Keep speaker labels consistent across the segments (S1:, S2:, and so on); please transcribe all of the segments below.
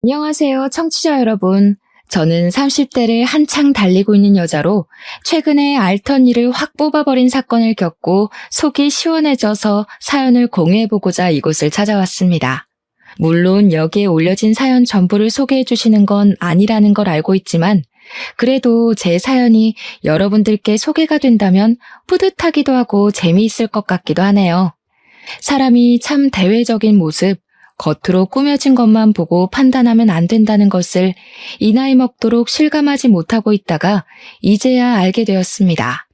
S1: 안녕하세요, 청취자 여러분. 저는 30대를 한창 달리고 있는 여자로 최근에 알턴 일을 확 뽑아버린 사건을 겪고 속이 시원해져서 사연을 공유해보고자 이곳을 찾아왔습니다. 물론 여기에 올려진 사연 전부를 소개해 주시는 건 아니라는 걸 알고 있지만 그래도 제 사연이 여러분들께 소개가 된다면 뿌듯하기도 하고 재미있을 것 같기도 하네요. 사람이 참 대외적인 모습, 겉으로 꾸며진 것만 보고 판단하면 안 된다는 것을 이 나이 먹도록 실감하지 못하고 있다가 이제야 알게 되었습니다.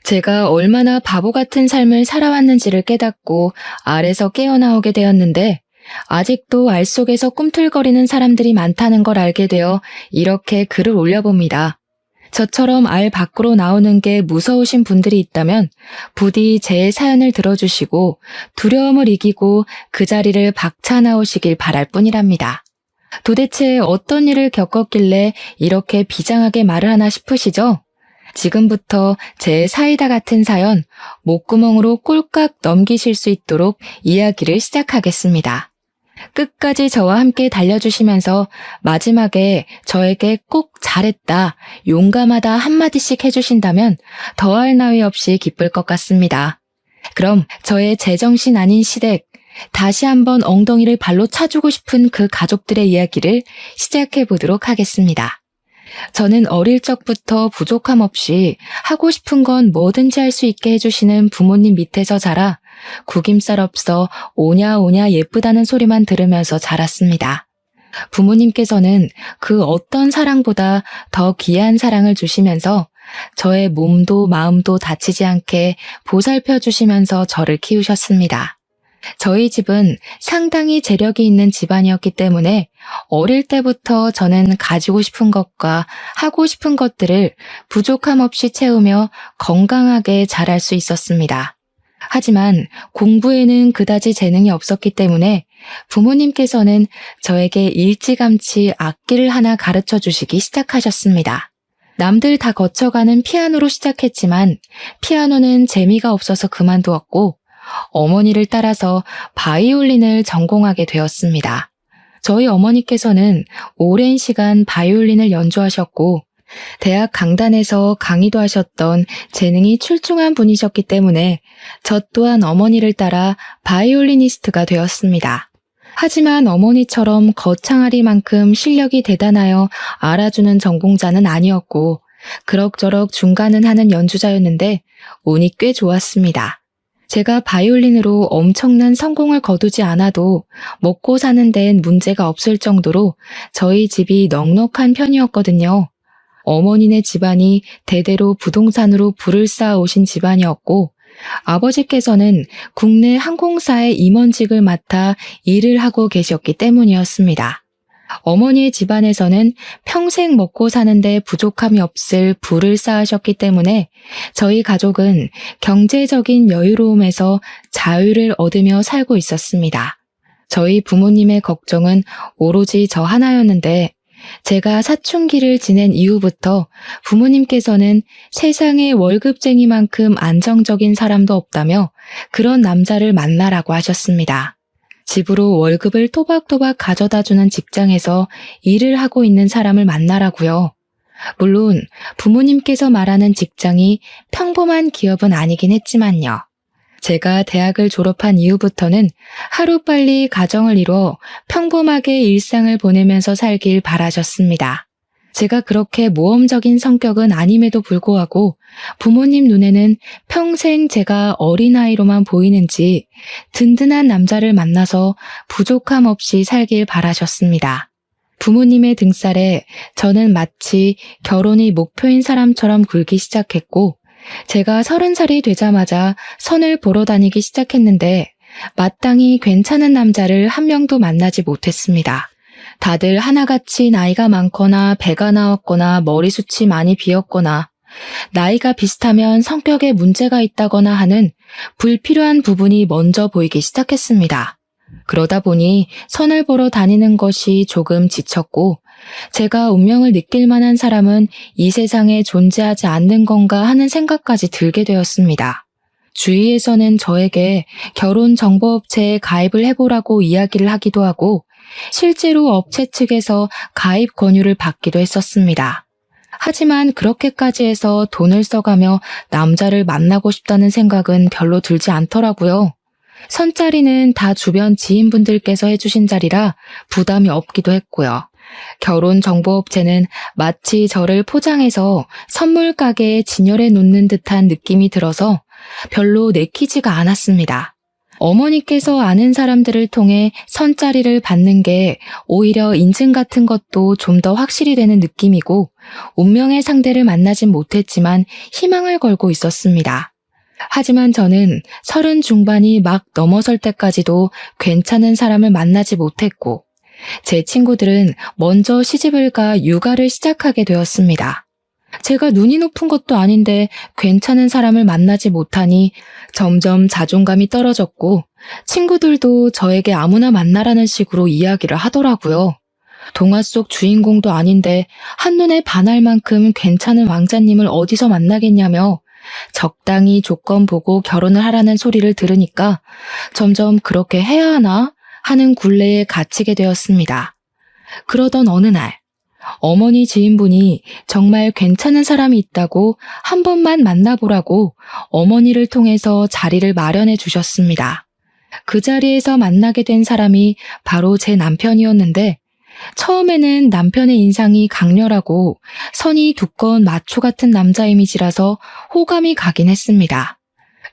S1: 제가 얼마나 바보 같은 삶을 살아왔는지를 깨닫고 알에서 깨어나오게 되었는데 아직도 알 속에서 꿈틀거리는 사람들이 많다는 걸 알게 되어 이렇게 글을 올려봅니다. 저처럼 알 밖으로 나오는 게 무서우신 분들이 있다면 부디 제 사연을 들어주시고 두려움을 이기고 그 자리를 박차 나오시길 바랄 뿐이랍니다. 도대체 어떤 일을 겪었길래 이렇게 비장하게 말을 하나 싶으시죠? 지금부터 제 사이다 같은 사연 목구멍으로 꼴깍 넘기실 수 있도록 이야기를 시작하겠습니다. 끝까지 저와 함께 달려주시면서 마지막에 저에게 꼭 잘했다, 용감하다 한마디씩 해주신다면 더할 나위 없이 기쁠 것 같습니다. 그럼 저의 제정신 아닌 시댁, 다시 한번 엉덩이를 발로 차주고 싶은 그 가족들의 이야기를 시작해 보도록 하겠습니다. 저는 어릴 적부터 부족함 없이 하고 싶은 건 뭐든지 할 수 있게 해주시는 부모님 밑에서 자라 구김살 없어 오냐 오냐 예쁘다는 소리만 들으면서 자랐습니다. 부모님께서는 그 어떤 사랑보다 더 귀한 사랑을 주시면서 저의 몸도 마음도 다치지 않게 보살펴 주시면서 저를 키우셨습니다. 저희 집은 상당히 재력이 있는 집안이었기 때문에 어릴 때부터 저는 가지고 싶은 것과 하고 싶은 것들을 부족함 없이 채우며 건강하게 자랄 수 있었습니다. 하지만 공부에는 그다지 재능이 없었기 때문에 부모님께서는 저에게 일찌감치 악기를 하나 가르쳐 주시기 시작하셨습니다. 남들 다 거쳐가는 피아노로 시작했지만 피아노는 재미가 없어서 그만두었고 어머니를 따라서 바이올린을 전공하게 되었습니다. 저희 어머니께서는 오랜 시간 바이올린을 연주하셨고 대학 강단에서 강의도 하셨던 재능이 출중한 분이셨기 때문에 저 또한 어머니를 따라 바이올리니스트가 되었습니다. 하지만 어머니처럼 거창하리만큼 실력이 대단하여 알아주는 전공자는 아니었고 그럭저럭 중간은 하는 연주자였는데 운이 꽤 좋았습니다. 제가 바이올린으로 엄청난 성공을 거두지 않아도 먹고 사는 데엔 문제가 없을 정도로 저희 집이 넉넉한 편이었거든요. 어머니네 집안이 대대로 부동산으로 부를 쌓아 오신 집안이었고 아버지께서는 국내 항공사의 임원직을 맡아 일을 하고 계셨기 때문이었습니다. 어머니의 집안에서는 평생 먹고 사는데 부족함이 없을 부를 쌓으셨기 때문에 저희 가족은 경제적인 여유로움에서 자유를 얻으며 살고 있었습니다. 저희 부모님의 걱정은 오로지 저 하나였는데 제가 사춘기를 지낸 이후부터 부모님께서는 세상에 월급쟁이만큼 안정적인 사람도 없다며 그런 남자를 만나라고 하셨습니다. 집으로 월급을 또박또박 가져다주는 직장에서 일을 하고 있는 사람을 만나라고요. 물론 부모님께서 말하는 직장이 평범한 기업은 아니긴 했지만요. 제가 대학을 졸업한 이후부터는 하루빨리 가정을 이뤄 평범하게 일상을 보내면서 살길 바라셨습니다. 제가 그렇게 모험적인 성격은 아님에도 불구하고 부모님 눈에는 평생 제가 어린아이로만 보이는지 든든한 남자를 만나서 부족함 없이 살길 바라셨습니다. 부모님의 등살에 저는 마치 결혼이 목표인 사람처럼 굴기 시작했고 제가 30살이 되자마자 선을 보러 다니기 시작했는데 마땅히 괜찮은 남자를 한 명도 만나지 못했습니다. 다들 하나같이 나이가 많거나 배가 나왔거나 머리숱이 많이 비었거나 나이가 비슷하면 성격에 문제가 있다거나 하는 불필요한 부분이 먼저 보이기 시작했습니다. 그러다 보니 선을 보러 다니는 것이 조금 지쳤고 제가 운명을 느낄 만한 사람은 이 세상에 존재하지 않는 건가 하는 생각까지 들게 되었습니다. 주위에서는 저에게 결혼 정보업체에 가입을 해보라고 이야기를 하기도 하고 실제로 업체 측에서 가입 권유를 받기도 했었습니다. 하지만 그렇게까지 해서 돈을 써가며 남자를 만나고 싶다는 생각은 별로 들지 않더라고요. 선자리는 다 주변 지인분들께서 해주신 자리라 부담이 없기도 했고요. 결혼정보업체는 마치 저를 포장해서 선물 가게에 진열해 놓는 듯한 느낌이 들어서 별로 내키지가 않았습니다. 어머니께서 아는 사람들을 통해 선자리를 받는 게 오히려 인증 같은 것도 좀 더 확실히 되는 느낌이고 운명의 상대를 만나진 못했지만 희망을 걸고 있었습니다. 하지만 저는 30 중반이 막 넘어설 때까지도 괜찮은 사람을 만나지 못했고 제 친구들은 먼저 시집을 가 육아를 시작하게 되었습니다. 제가 눈이 높은 것도 아닌데 괜찮은 사람을 만나지 못하니 점점 자존감이 떨어졌고 친구들도 저에게 아무나 만나라는 식으로 이야기를 하더라고요. 동화 속 주인공도 아닌데 한눈에 반할 만큼 괜찮은 왕자님을 어디서 만나겠냐며 적당히 조건 보고 결혼을 하라는 소리를 들으니까 점점 그렇게 해야 하나 하는 굴레에 갇히게 되었습니다. 그러던 어느 날 어머니 지인분이 정말 괜찮은 사람이 있다고 한 번만 만나보라고 어머니를 통해서 자리를 마련해 주셨습니다. 그 자리에서 만나게 된 사람이 바로 제 남편이었는데 처음에는 남편의 인상이 강렬하고 선이 두꺼운 마초 같은 남자 이미지라서 호감이 가긴 했습니다.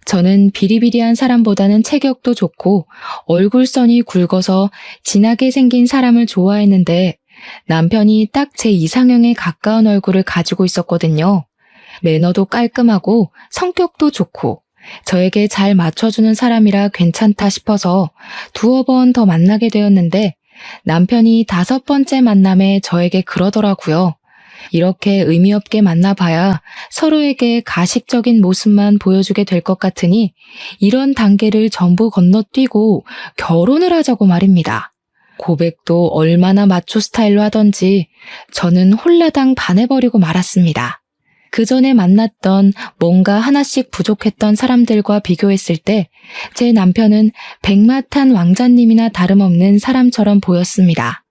S1: 저는 비리비리한 사람보다는 체격도 좋고 얼굴선이 굵어서 진하게 생긴 사람을 좋아했는데 남편이 딱 제 이상형에 가까운 얼굴을 가지고 있었거든요. 매너도 깔끔하고 성격도 좋고 저에게 잘 맞춰주는 사람이라 괜찮다 싶어서 두어 번 더 만나게 되었는데 남편이 5번째 만남에 저에게 그러더라고요. 이렇게 의미 없게 만나봐야 서로에게 가식적인 모습만 보여주게 될 것 같으니 이런 단계를 전부 건너뛰고 결혼을 하자고 말입니다. 고백도 얼마나 마초 스타일로 하던지 저는 홀라당 반해버리고 말았습니다. 그 전에 만났던 뭔가 하나씩 부족했던 사람들과 비교했을 때 제 남편은 백마탄 왕자님이나 다름없는 사람처럼 보였습니다.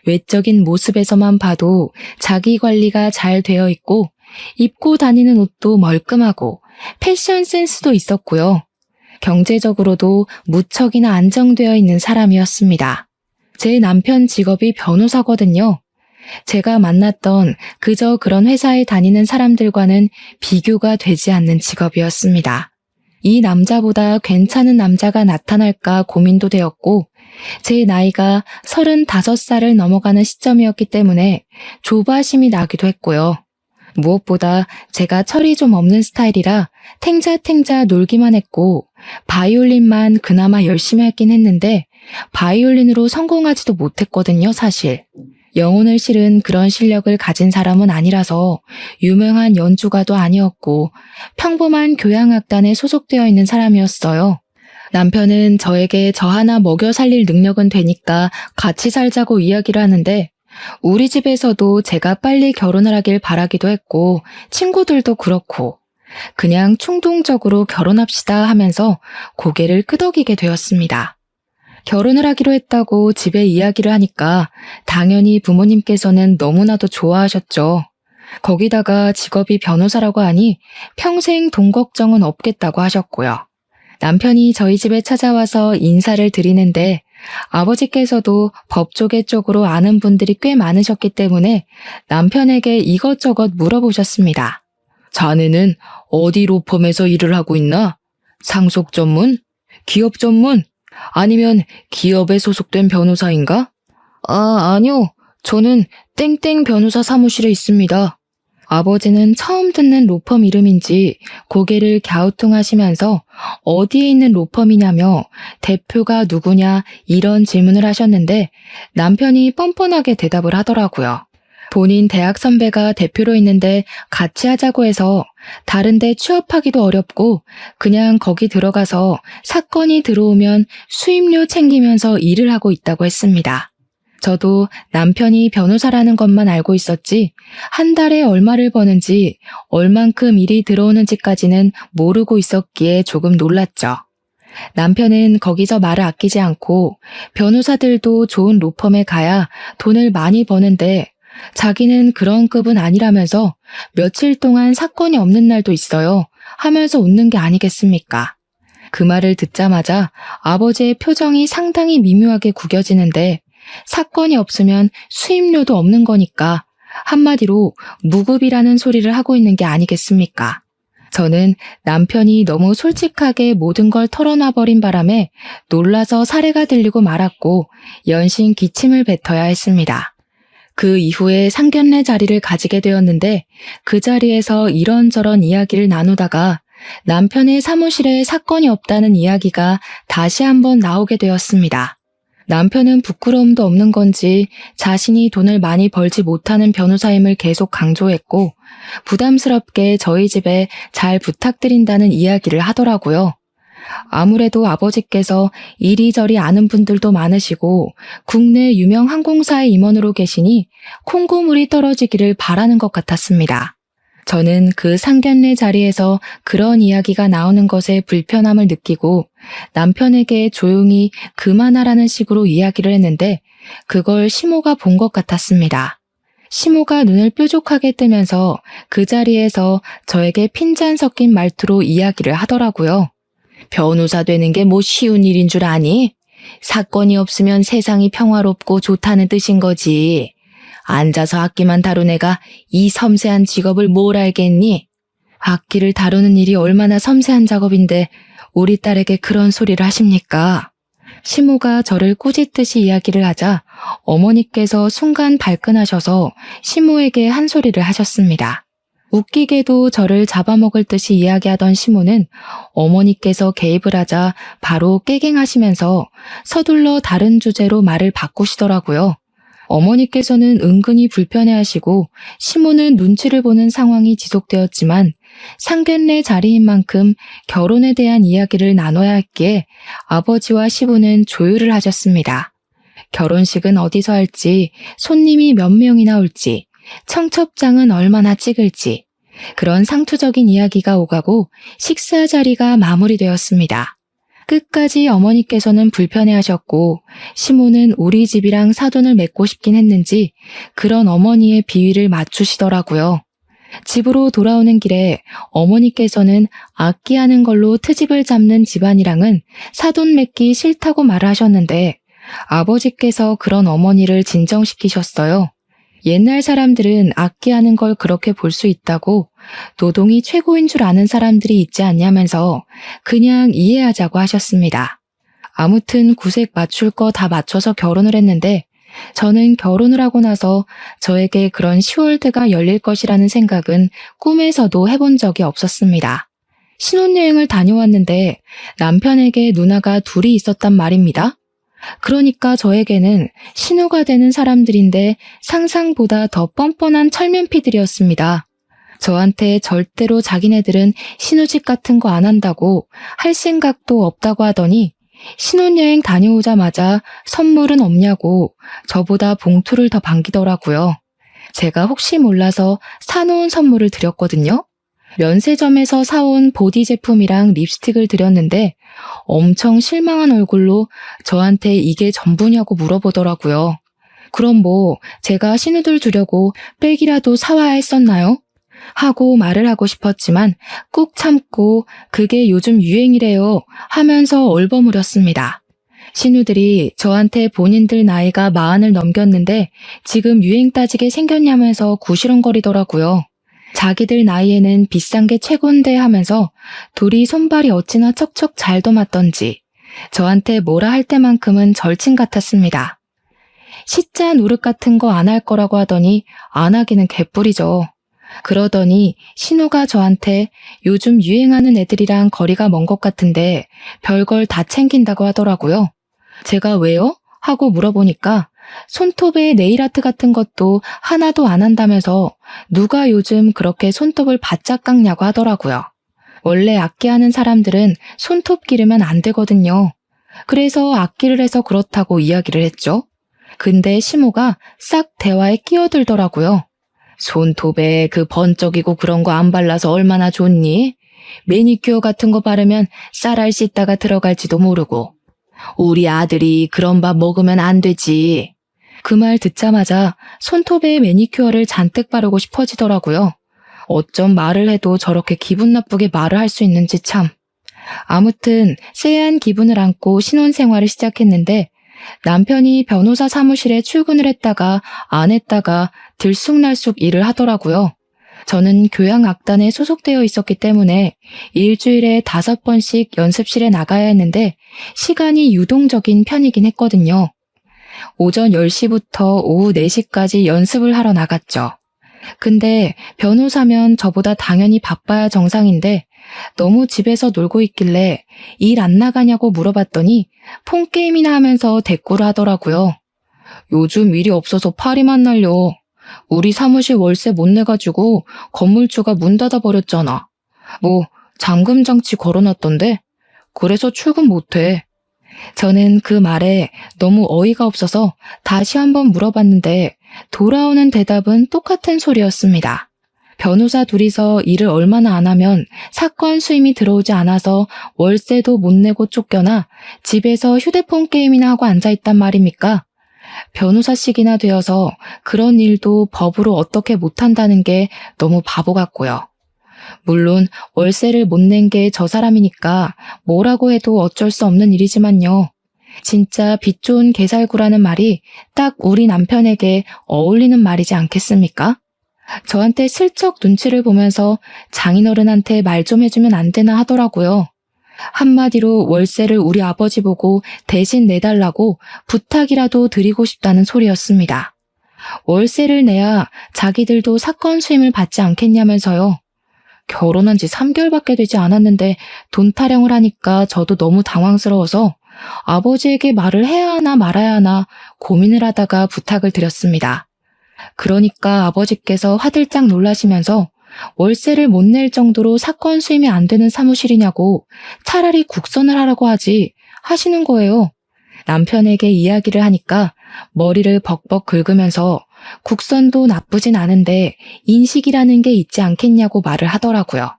S1: 외적인 모습에서만 봐도 자기 관리가 잘 되어 있고 입고 다니는 옷도 멀끔하고 패션 센스도 있었고요. 경제적으로도 무척이나 안정되어 있는 사람이었습니다. 제 남편 직업이 변호사거든요. 제가 만났던 그저 그런 회사에 다니는 사람들과는 비교가 되지 않는 직업이었습니다. 이 남자보다 괜찮은 남자가 나타날까 고민도 되었고 제 나이가 35살을 넘어가는 시점이었기 때문에 조바심이 나기도 했고요. 무엇보다 제가 철이 좀 없는 스타일이라 탱자탱자 놀기만 했고 바이올린만 그나마 열심히 하긴 했는데 바이올린으로 성공하지도 못했거든요, 사실. 영혼을 실은 그런 실력을 가진 사람은 아니라서 유명한 연주가도 아니었고 평범한 교향악단에 소속되어 있는 사람이었어요. 남편은 저에게 저 하나 먹여 살릴 능력은 되니까 같이 살자고 이야기를 하는데 우리 집에서도 제가 빨리 결혼을 하길 바라기도 했고 친구들도 그렇고 그냥 충동적으로 결혼합시다 하면서 고개를 끄덕이게 되었습니다. 결혼을 하기로 했다고 집에 이야기를 하니까 당연히 부모님께서는 너무나도 좋아하셨죠. 거기다가 직업이 변호사라고 하니 평생 돈 걱정은 없겠다고 하셨고요. 남편이 저희 집에 찾아와서 인사를 드리는데 아버지께서도 법조계 쪽으로 아는 분들이 꽤 많으셨기 때문에 남편에게 이것저것 물어보셨습니다. 자네는 어디 로펌에서 일을 하고 있나? 상속 전문? 기업 전문? 아니면 기업에 소속된 변호사인가? 아니요. 저는 땡땡 변호사 사무실에 있습니다. 아버지는 처음 듣는 로펌 이름인지 고개를 갸우뚱하시면서 어디에 있는 로펌이냐며 대표가 누구냐 이런 질문을 하셨는데 남편이 뻔뻔하게 대답을 하더라고요. 본인 대학 선배가 대표로 있는데 같이 하자고 해서 다른데 취업하기도 어렵고 그냥 거기 들어가서 사건이 들어오면 수임료 챙기면서 일을 하고 있다고 했습니다. 저도 남편이 변호사라는 것만 알고 있었지 한 달에 얼마를 버는지 얼만큼 일이 들어오는지까지는 모르고 있었기에 조금 놀랐죠. 남편은 거기서 말을 아끼지 않고 변호사들도 좋은 로펌에 가야 돈을 많이 버는데 자기는 그런 급은 아니라면서 며칠 동안 사건이 없는 날도 있어요 하면서 웃는 게 아니겠습니까? 그 말을 듣자마자 아버지의 표정이 상당히 미묘하게 구겨지는데 사건이 없으면 수임료도 없는 거니까 한마디로 무급이라는 소리를 하고 있는 게 아니겠습니까? 저는 남편이 너무 솔직하게 모든 걸 털어놔버린 바람에 놀라서 사례가 들리고 말았고 연신 기침을 뱉어야 했습니다. 그 이후에 상견례 자리를 가지게 되었는데 그 자리에서 이런저런 이야기를 나누다가 남편의 사무실에 사건이 없다는 이야기가 다시 한번 나오게 되었습니다. 남편은 부끄러움도 없는 건지 자신이 돈을 많이 벌지 못하는 변호사임을 계속 강조했고 부담스럽게 저희 집에 잘 부탁드린다는 이야기를 하더라고요. 아무래도 아버지께서 이리저리 아는 분들도 많으시고 국내 유명 항공사의 임원으로 계시니 콩고물이 떨어지기를 바라는 것 같았습니다. 저는 그 상견례 자리에서 그런 이야기가 나오는 것에 불편함을 느끼고 남편에게 조용히 그만하라는 식으로 이야기를 했는데 그걸 시모가 본 것 같았습니다. 시모가 눈을 뾰족하게 뜨면서 그 자리에서 저에게 핀잔 섞인 말투로 이야기를 하더라고요. 변호사 되는 게 뭐 쉬운 일인 줄 아니? 사건이 없으면 세상이 평화롭고 좋다는 뜻인 거지. 앉아서 악기만 다룬 애가 이 섬세한 직업을 뭘 알겠니? 악기를 다루는 일이 얼마나 섬세한 작업인데 우리 딸에게 그런 소리를 하십니까? 시모가 저를 꾸짖듯이 이야기를 하자 어머니께서 순간 발끈하셔서 시모에게 한 소리를 하셨습니다. 웃기게도 저를 잡아먹을 듯이 이야기하던 시모는 어머니께서 개입을 하자 바로 깨갱하시면서 서둘러 다른 주제로 말을 바꾸시더라고요. 어머니께서는 은근히 불편해하시고 시모는 눈치를 보는 상황이 지속되었지만 상견례 자리인 만큼 결혼에 대한 이야기를 나눠야 했기에 아버지와 시부는 조율을 하셨습니다. 결혼식은 어디서 할지, 손님이 몇 명이나 올지, 청첩장은 얼마나 찍을지 그런 상투적인 이야기가 오가고 식사 자리가 마무리되었습니다. 끝까지 어머니께서는 불편해하셨고 시모는 우리 집이랑 사돈을 맺고 싶긴 했는지 그런 어머니의 비위를 맞추시더라고요. 집으로 돌아오는 길에 어머니께서는 악기하는 걸로 트집을 잡는 집안이랑은 사돈 맺기 싫다고 말을 하셨는데 아버지께서 그런 어머니를 진정시키셨어요. 옛날 사람들은 악기하는 걸 그렇게 볼 수 있다고 노동이 최고인 줄 아는 사람들이 있지 않냐면서 그냥 이해하자고 하셨습니다. 아무튼 구색 맞출 거 다 맞춰서 결혼을 했는데 저는 결혼을 하고 나서 저에게 그런 10월드가 열릴 것이라는 생각은 꿈에서도 해본 적이 없었습니다. 신혼여행을 다녀왔는데 남편에게 누나가 둘이 있었단 말입니다. 그러니까 저에게는 신우가 되는 사람들인데 상상보다 더 뻔뻔한 철면피들이었습니다. 저한테 절대로 자기네들은 신우집 같은 거 안 한다고 할 생각도 없다고 하더니 신혼여행 다녀오자마자 선물은 없냐고 저보다 봉투를 더 반기더라고요. 제가 혹시 몰라서 사놓은 선물을 드렸거든요. 면세점에서 사온 보디 제품이랑 립스틱을 드렸는데 엄청 실망한 얼굴로 저한테 이게 전부냐고 물어보더라고요. 그럼 뭐 제가 신우들 주려고 백이라도 사와야 했었나요? 하고 말을 하고 싶었지만 꾹 참고 그게 요즘 유행이래요 하면서 얼버무렸습니다. 신우들이 저한테 본인들 나이가 40을 넘겼는데 지금 유행 따지게 생겼냐면서 구시렁거리더라고요. 자기들 나이에는 비싼 게 최고인데 하면서 둘이 손발이 어찌나 척척 잘도 맞던지 저한테 뭐라 할 때만큼은 절친 같았습니다. 시자 노릇 같은 거 안 할 거라고 하더니 안 하기는 개뿔이죠. 그러더니 신우가 저한테 요즘 유행하는 애들이랑 거리가 먼 것 같은데 별걸 다 챙긴다고 하더라고요. 제가 왜요? 하고 물어보니까 손톱에 네일아트 같은 것도 하나도 안 한다면서 누가 요즘 그렇게 손톱을 바짝 깎냐고 하더라고요. 원래 악기하는 사람들은 손톱 기르면 안 되거든요. 그래서 악기를 해서 그렇다고 이야기를 했죠. 근데 시모가 싹 대화에 끼어들더라고요. 손톱에 그 번쩍이고 그런 거 안 발라서 얼마나 좋니? 매니큐어 같은 거 바르면 쌀알 씻다가 들어갈지도 모르고. 우리 아들이 그런 밥 먹으면 안 되지. 그 말 듣자마자 손톱에 매니큐어를 잔뜩 바르고 싶어지더라고요. 어쩜 말을 해도 저렇게 기분 나쁘게 말을 할 수 있는지 참. 아무튼 쎄한 기분을 안고 신혼생활을 시작했는데 남편이 변호사 사무실에 출근을 했다가 안 했다가 들쑥날쑥 일을 하더라고요. 저는 교양악단에 소속되어 있었기 때문에 일주일에 5번씩 연습실에 나가야 했는데 시간이 유동적인 편이긴 했거든요. 오전 10시부터 오후 4시까지 연습을 하러 나갔죠. 근데 변호사면 저보다 당연히 바빠야 정상인데 너무 집에서 놀고 있길래 일 안 나가냐고 물어봤더니 폰게임이나 하면서 대꾸를 하더라고요. 요즘 일이 없어서 파리만 날려. 우리 사무실 월세 못 내가지고 건물주가 문 닫아버렸잖아. 뭐 잠금 장치 걸어놨던데? 그래서 출근 못해. 저는 그 말에 너무 어이가 없어서 다시 한번 물어봤는데 돌아오는 대답은 똑같은 소리였습니다. 변호사 둘이서 일을 얼마나 안 하면 사건 수임이 들어오지 않아서 월세도 못 내고 쫓겨나 집에서 휴대폰 게임이나 하고 앉아있단 말입니까? 변호사식이나 되어서 그런 일도 법으로 어떻게 못한다는 게 너무 바보 같고요. 물론 월세를 못 낸 게 저 사람이니까 뭐라고 해도 어쩔 수 없는 일이지만요. 진짜 빚 좋은 개살구라는 말이 딱 우리 남편에게 어울리는 말이지 않겠습니까? 저한테 슬쩍 눈치를 보면서 장인어른한테 말 좀 해주면 안 되나 하더라고요. 한마디로 월세를 우리 아버지 보고 대신 내달라고 부탁이라도 드리고 싶다는 소리였습니다. 월세를 내야 자기들도 사건 수임을 받지 않겠냐면서요. 결혼한 지 3개월밖에 되지 않았는데 돈 타령을 하니까 저도 너무 당황스러워서 아버지에게 말을 해야 하나 말아야 하나 고민을 하다가 부탁을 드렸습니다. 그러니까 아버지께서 화들짝 놀라시면서 월세를 못 낼 정도로 사건 수임이 안 되는 사무실이냐고 차라리 국선을 하라고 하지 하시는 거예요. 남편에게 이야기를 하니까 머리를 벅벅 긁으면서 국선도 나쁘진 않은데 인식이라는 게 있지 않겠냐고 말을 하더라고요.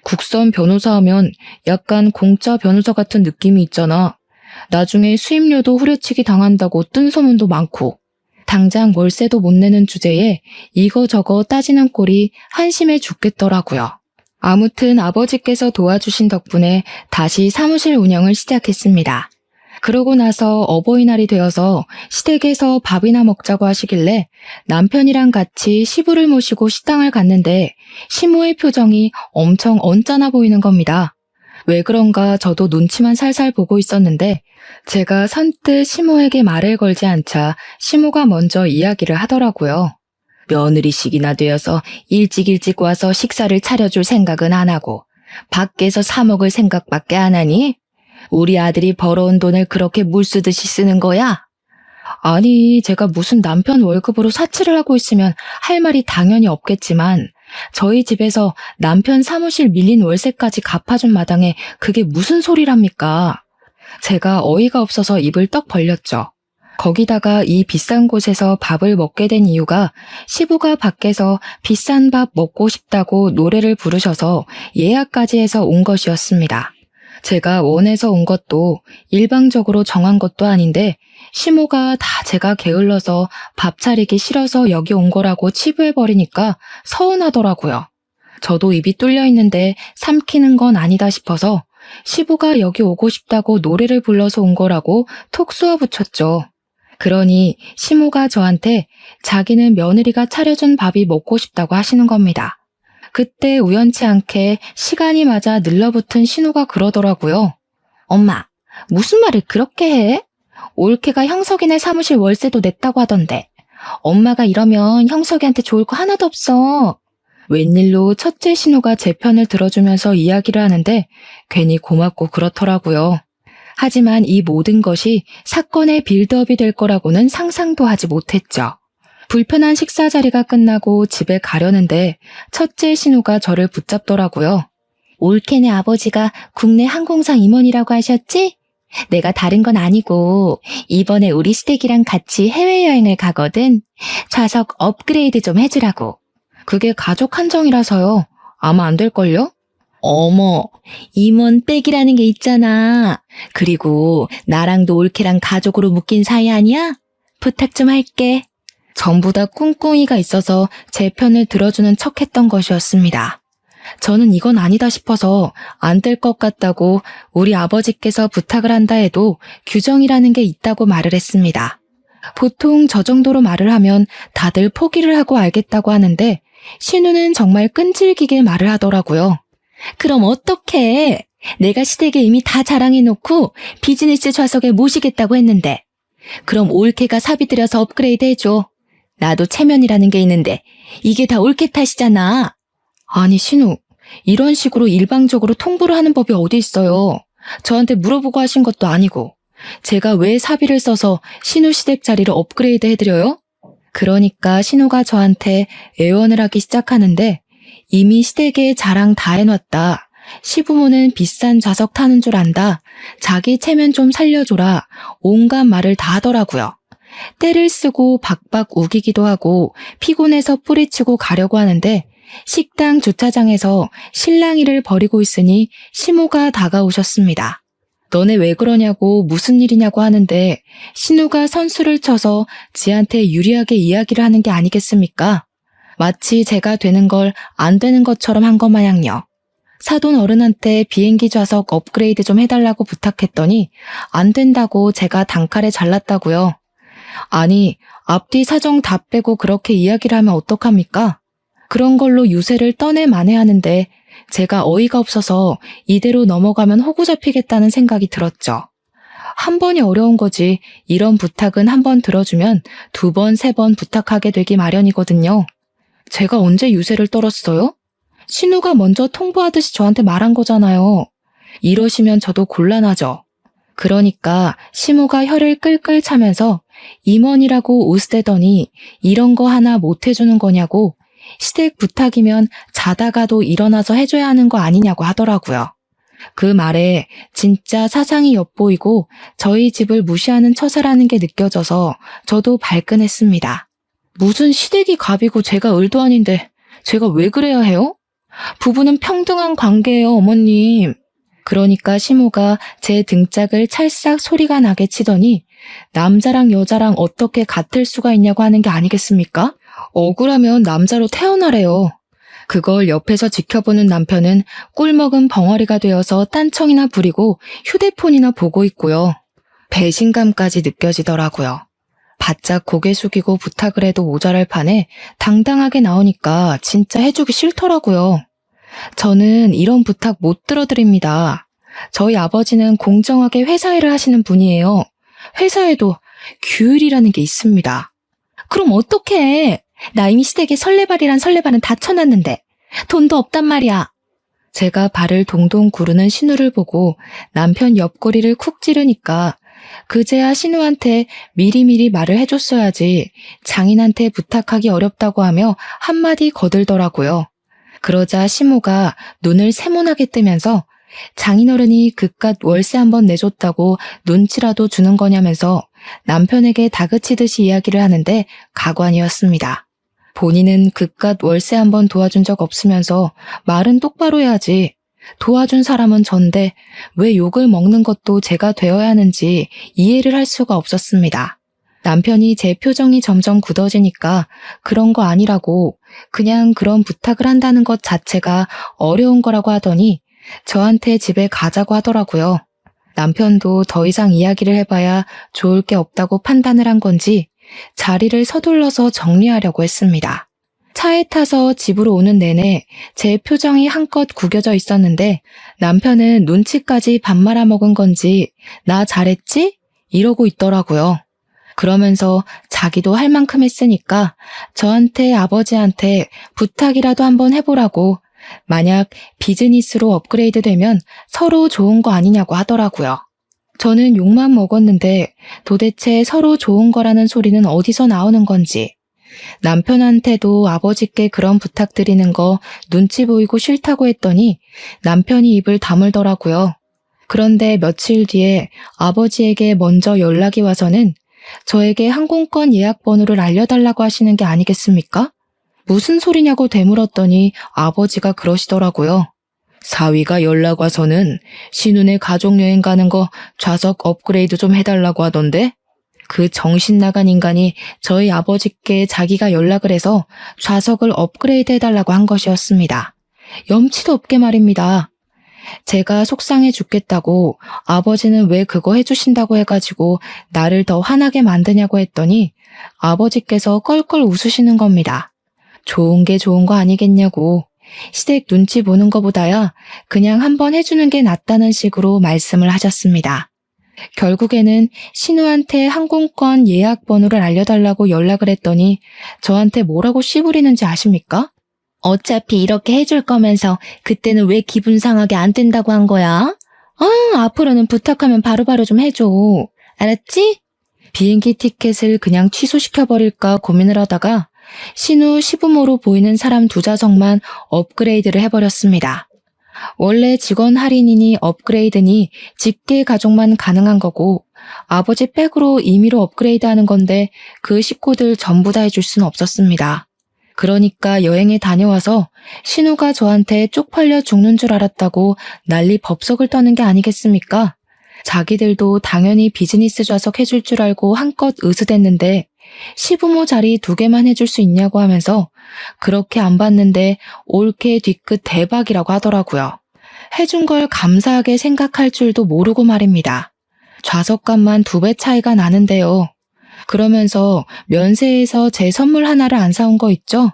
S1: 국선 변호사 하면 약간 공짜 변호사 같은 느낌이 있잖아. 나중에 수임료도 후려치기 당한다고 뜬 소문도 많고. 당장 월세도 못 내는 주제에 이거저거 따지는 꼴이 한심해 죽겠더라고요. 아무튼 아버지께서 도와주신 덕분에 다시 사무실 운영을 시작했습니다. 그러고 나서 어버이날이 되어서 시댁에서 밥이나 먹자고 하시길래 남편이랑 같이 시부를 모시고 식당을 갔는데 시모의 표정이 엄청 언짢아 보이는 겁니다. 왜 그런가 저도 눈치만 살살 보고 있었는데 제가 선뜻 시모에게 말을 걸지 않자 시모가 먼저 이야기를 하더라고요. 며느리식이나 되어서 일찍 와서 식사를 차려줄 생각은 안 하고 밖에서 사 먹을 생각밖에 안 하니? 우리 아들이 벌어온 돈을 그렇게 물쓰듯이 쓰는 거야? 아니, 제가 무슨 남편 월급으로 사치를 하고 있으면 할 말이 당연히 없겠지만 저희 집에서 남편 사무실 밀린 월세까지 갚아준 마당에 그게 무슨 소리랍니까? 제가 어이가 없어서 입을 떡 벌렸죠. 거기다가 이 비싼 곳에서 밥을 먹게 된 이유가 시부가 밖에서 비싼 밥 먹고 싶다고 노래를 부르셔서 예약까지 해서 온 것이었습니다. 제가 원해서 온 것도 일방적으로 정한 것도 아닌데 시모가 다 제가 게을러서 밥 차리기 싫어서 여기 온 거라고 치부해버리니까 서운하더라고요. 저도 입이 뚫려 있는데 삼키는 건 아니다 싶어서 시부가 여기 오고 싶다고 노래를 불러서 온 거라고 톡 쏘아붙였죠. 그러니 시모가 저한테 자기는 며느리가 차려준 밥이 먹고 싶다고 하시는 겁니다. 그때 우연치 않게 시간이 맞아 늘러붙은 신우가 그러더라고요. 엄마, 무슨 말을 그렇게 해? 올케가 형석이네 사무실 월세도 냈다고 하던데. 엄마가 이러면 형석이한테 좋을 거 하나도 없어. 웬일로 첫째 신우가 제 편을 들어주면서 이야기를 하는데 괜히 고맙고 그렇더라고요. 하지만 이 모든 것이 사건의 빌드업이 될 거라고는 상상도 하지 못했죠. 불편한 식사 자리가 끝나고 집에 가려는데 첫째 신우가 저를 붙잡더라고요. 올케네 아버지가 국내 항공상 임원이라고 하셨지? 내가 다른 건 아니고 이번에 우리 시댁이랑 같이 해외여행을 가거든. 좌석 업그레이드 좀 해주라고. 그게 가족 한정이라서요. 아마 안 될걸요? 어머, 임원 백이라는 게 있잖아. 그리고 나랑도 올케랑 가족으로 묶인 사이 아니야? 부탁 좀 할게. 전부 다 꿍꿍이가 있어서 제 편을 들어주는 척했던 것이었습니다. 저는 이건 아니다 싶어서 안 될 것 같다고 우리 아버지께서 부탁을 한다 해도 규정이라는 게 있다고 말을 했습니다. 보통 저 정도로 말을 하면 다들 포기를 하고 알겠다고 하는데 신우는 정말 끈질기게 말을 하더라고요. 그럼 어떡해? 내가 시댁에 이미 다 자랑해놓고 비즈니스 좌석에 모시겠다고 했는데. 그럼 올케가 사비 들여서 업그레이드 해줘. 나도 체면이라는 게 있는데 이게 다 올케 탓이잖아. 아니 신우, 이런 식으로 일방적으로 통보를 하는 법이 어디 있어요. 저한테 물어보고 하신 것도 아니고. 제가 왜 사비를 써서 신우 시댁 자리를 업그레이드 해드려요? 그러니까 신우가 저한테 애원을 하기 시작하는데 이미 시댁에 자랑 다 해놨다. 시부모는 비싼 좌석 타는 줄 안다. 자기 체면 좀 살려줘라. 온갖 말을 다 하더라고요. 때를 쓰고 박박 우기기도 하고 피곤해서 뿌리치고 가려고 하는데 식당 주차장에서 실랑이를 벌이고 있으니 시모가 다가오셨습니다. 너네 왜 그러냐고 무슨 일이냐고 하는데 신우가 선수를 쳐서 지한테 유리하게 이야기를 하는 게 아니겠습니까? 마치 제가 되는 걸 안 되는 것처럼 한 것 마냥요. 사돈 어른한테 비행기 좌석 업그레이드 좀 해달라고 부탁했더니 안 된다고 제가 단칼에 잘랐다고요. 아니, 앞뒤 사정 다 빼고 그렇게 이야기를 하면 어떡합니까? 그런 걸로 유세를 떠내 만회하는데 제가 어이가 없어서 이대로 넘어가면 호구 잡히겠다는 생각이 들었죠. 한 번이 어려운 거지 이런 부탁은 한 번 들어주면 두 번, 세 번 부탁하게 되기 마련이거든요. 제가 언제 유세를 떨었어요? 신우가 먼저 통보하듯이 저한테 말한 거잖아요. 이러시면 저도 곤란하죠. 그러니까 시모가 혀를 끌끌 차면서 임원이라고 우스대더니 이런 거 하나 못 해주는 거냐고 시댁 부탁이면 자다가도 일어나서 해줘야 하는 거 아니냐고 하더라고요. 그 말에 진짜 사상이 엿보이고 저희 집을 무시하는 처사라는 게 느껴져서 저도 발끈했습니다. 무슨 시댁이 갑이고 제가 을도 아닌데 제가 왜 그래야 해요? 부부는 평등한 관계예요, 어머님. 그러니까 시모가 제 등짝을 찰싹 소리가 나게 치더니 남자랑 여자랑 어떻게 같을 수가 있냐고 하는 게 아니겠습니까? 억울하면 남자로 태어나래요. 그걸 옆에서 지켜보는 남편은 꿀먹은 벙어리가 되어서 딴청이나 부리고 휴대폰이나 보고 있고요. 배신감까지 느껴지더라고요. 바짝 고개 숙이고 부탁을 해도 모자랄 판에 당당하게 나오니까 진짜 해주기 싫더라고요. 저는 이런 부탁 못 들어드립니다. 저희 아버지는 공정하게 회사 일을 하시는 분이에요. 회사에도 규율이라는 게 있습니다. 그럼 어떡해? 나 이미 시댁에 설레발이란 설레발은 다 쳐놨는데 돈도 없단 말이야. 제가 발을 동동 구르는 신우를 보고 남편 옆구리를 쿡 찌르니까 그제야 신우한테 미리미리 말을 해줬어야지 장인한테 부탁하기 어렵다고 하며 한마디 거들더라고요. 그러자 시모가 눈을 세모나게 뜨면서 장인어른이 그깟 월세 한번 내줬다고 눈치라도 주는 거냐면서 남편에게 다그치듯이 이야기를 하는데 가관이었습니다. 본인은 그깟 월세 한번 도와준 적 없으면서 말은 똑바로 해야지. 도와준 사람은 전데 왜 욕을 먹는 것도 제가 되어야 하는지 이해를 할 수가 없었습니다. 남편이 제 표정이 점점 굳어지니까 그런 거 아니라고 그냥 그런 부탁을 한다는 것 자체가 어려운 거라고 하더니 저한테 집에 가자고 하더라고요. 남편도 더 이상 이야기를 해봐야 좋을 게 없다고 판단을 한 건지 자리를 서둘러서 정리하려고 했습니다. 차에 타서 집으로 오는 내내 제 표정이 한껏 구겨져 있었는데 남편은 눈치까지 밥 말아먹은 건지 나 잘했지? 이러고 있더라고요. 그러면서 자기도 할 만큼 했으니까 저한테 아버지한테 부탁이라도 한번 해보라고 만약 비즈니스로 업그레이드 되면 서로 좋은 거 아니냐고 하더라고요. 저는 욕만 먹었는데 도대체 서로 좋은 거라는 소리는 어디서 나오는 건지 남편한테도 아버지께 그런 부탁드리는 거 눈치 보이고 싫다고 했더니 남편이 입을 다물더라고요. 그런데 며칠 뒤에 아버지에게 먼저 연락이 와서는 저에게 항공권 예약 번호를 알려달라고 하시는 게 아니겠습니까? 무슨 소리냐고 되물었더니 아버지가 그러시더라고요. 사위가 연락 와서는 신혼에 가족여행 가는 거 좌석 업그레이드 좀 해달라고 하던데? 그 정신 나간 인간이 저희 아버지께 자기가 연락을 해서 좌석을 업그레이드 해달라고 한 것이었습니다. 염치도 없게 말입니다. 제가 속상해 죽겠다고 아버지는 왜 그거 해주신다고 해가지고 나를 더 화나게 만드냐고 했더니 아버지께서 껄껄 웃으시는 겁니다. 좋은 게 좋은 거 아니겠냐고. 시댁 눈치 보는 것보다야 그냥 한번 해주는 게 낫다는 식으로 말씀을 하셨습니다. 결국에는 신우한테 항공권 예약 번호를 알려달라고 연락을 했더니 저한테 뭐라고 씨부리는지 아십니까? 어차피 이렇게 해줄 거면서 그때는 왜 기분 상하게 안 된다고 한 거야? 앞으로는 부탁하면 바로바로 좀 해줘. 알았지? 비행기 티켓을 그냥 취소시켜버릴까 고민을 하다가 신우 시부모로 보이는 사람 2좌석만 업그레이드를 해버렸습니다. 원래 직원 할인이니 업그레이드니 직계 가족만 가능한 거고 아버지 백으로 임의로 업그레이드하는 건데 그 식구들 전부 다 해줄 수는 없었습니다. 그러니까 여행에 다녀와서 신우가 저한테 쪽팔려 죽는 줄 알았다고 난리 법석을 떠는 게 아니겠습니까? 자기들도 당연히 비즈니스 좌석 해줄 줄 알고 한껏 으스댔는데 시부모 자리 2개만 해줄 수 있냐고 하면서 그렇게 안 받는데 올케 뒤끝 대박이라고 하더라고요. 해준 걸 감사하게 생각할 줄도 모르고 말입니다. 좌석값만 2배 차이가 나는데요. 그러면서 면세에서 제 선물 하나를 안 사온 거 있죠?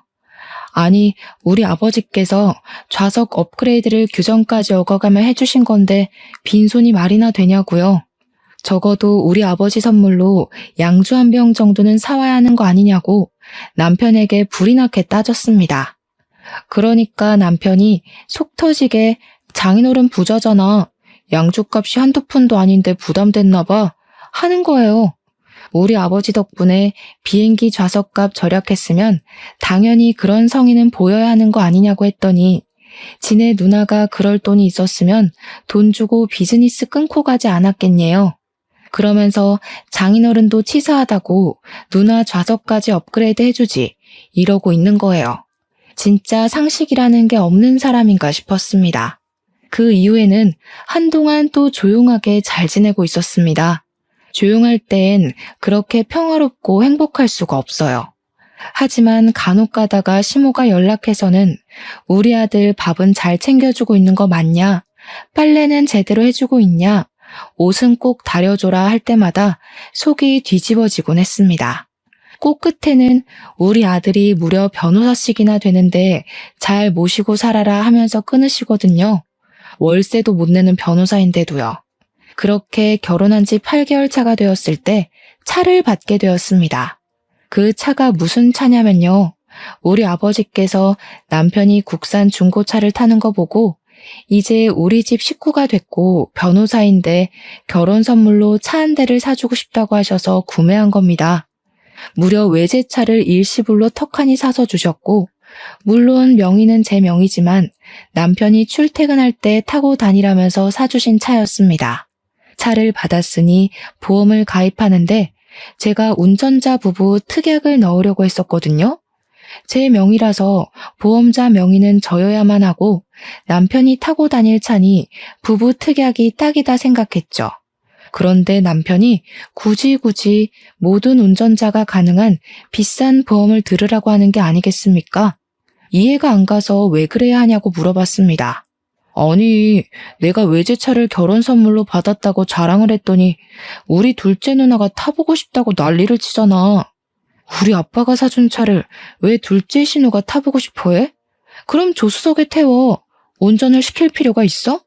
S1: 아니, 우리 아버지께서 좌석 업그레이드를 규정까지 어겨가며 해주신 건데 빈손이 말이나 되냐고요. 적어도 우리 아버지 선물로 양주 한 병 정도는 사와야 하는 거 아니냐고 남편에게 불이 나게 따졌습니다. 그러니까 남편이 속 터지게 장인어른 부자잖아. 양주값이 한두 푼도 아닌데 부담됐나 봐 하는 거예요. 우리 아버지 덕분에 비행기 좌석값 절약했으면 당연히 그런 성의는 보여야 하는 거 아니냐고 했더니 지네 누나가 그럴 돈이 있었으면 돈 주고 비즈니스 끊고 가지 않았겠네요. 그러면서 장인어른도 치사하다고 누나 좌석까지 업그레이드 해주지 이러고 있는 거예요. 진짜 상식이라는 게 없는 사람인가 싶었습니다. 그 이후에는 한동안 또 조용하게 잘 지내고 있었습니다. 조용할 땐 그렇게 평화롭고 행복할 수가 없어요. 하지만 간혹 가다가 시모가 연락해서는 우리 아들 밥은 잘 챙겨주고 있는 거 맞냐? 빨래는 제대로 해주고 있냐? 옷은 꼭 다려줘라 할 때마다 속이 뒤집어지곤 했습니다. 꼭 끝에는 우리 아들이 무려 변호사씩이나 되는데 잘 모시고 살아라 하면서 끊으시거든요. 월세도 못 내는 변호사인데도요. 그렇게 결혼한 지 8개월 차가 되었을 때 차를 받게 되었습니다. 그 차가 무슨 차냐면요. 우리 아버지께서 남편이 국산 중고차를 타는 거 보고 이제 우리 집 식구가 됐고 변호사인데 결혼 선물로 차 한 대를 사주고 싶다고 하셔서 구매한 겁니다. 무려 외제차를 일시불로 턱하니 사서 주셨고 물론 명의는 제 명의지만 남편이 출퇴근할 때 타고 다니라면서 사주신 차였습니다. 차를 받았으니 보험을 가입하는데 제가 운전자 부부 특약을 넣으려고 했었거든요. 제 명의라서 보험자 명의는 저여야만 하고 남편이 타고 다닐 차니 부부 특약이 딱이다 생각했죠. 그런데 남편이 굳이 모든 운전자가 가능한 비싼 보험을 들으라고 하는 게 아니겠습니까? 이해가 안 가서 왜 그래야 하냐고 물어봤습니다. 아니, 내가 외제차를 결혼 선물로 받았다고 자랑을 했더니 우리 둘째 누나가 타보고 싶다고 난리를 치잖아. 우리 아빠가 사준 차를 왜 둘째 신우가 타보고 싶어 해? 그럼 조수석에 태워. 운전을 시킬 필요가 있어?